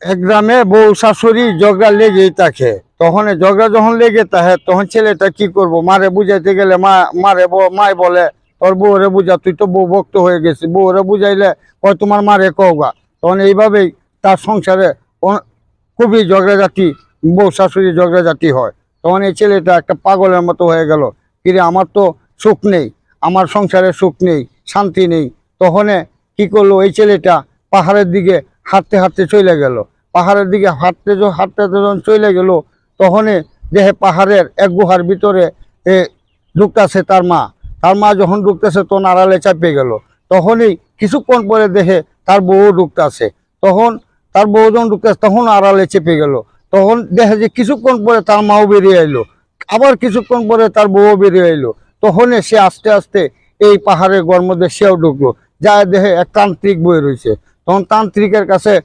এক গ্রামে বউ শাশুড়ি ঝগড়া লেগেই থাকে। তখন ঝগড়া যখন লেগে থাকে তখন ছেলেটা কি করব, মারে বুঝাইতে গেলে মাই বলে তোর বউরে বুঝা, তুই তো বউ ভক্ত হয়ে গেছিস, বউরে বুঝাইলে কয় তোমার মারে কওগা। তখন এইভাবেই তার সংসারে খুবই ঝগড়াঝাটি, বউ শাশুড়ি ঝগড়াঝাটি হয়। তখন এই ছেলেটা একটা পাগলের মতো হয়ে গেল, কিরে আমার তো সুখ নেই, আমার সংসারে সুখ নেই, শান্তি নেই। তখন কি করলো এই ছেলেটা, পাহাড়ের দিকে হাঁটতে হাঁটতে চলে গেল। পাহাড়ের দিকে হাঁটতে হাঁটতে যখন চলে গেল, তখনই দেখে পাহাড়ের এক গুহার ভিতরে ঢুকতেছে তার মা যখন ঢুকতেছে তখন আড়ালে চাপিয়ে গেল। তখনই কিছুক্ষণ পরে দেখে তার বউ ঢুকতেছে। তখন তার বউ যখন ঢুকতেছে তখন আড়ালে চেপে গেল। তখন দেখে যে কিছুক্ষণ পরে তার মাও বেরিয়ে এলো, আবার কিছুক্ষণ পরে তার বউও বেরিয়ে এলো। তখন সে আস্তে আস্তে এই পাহাড়ের গড় মধ্যে সেও ঢুকলো, যা দেখে এক তান্ত্রিক বই রয়েছে। তখন তান্ত্রিকের কাছে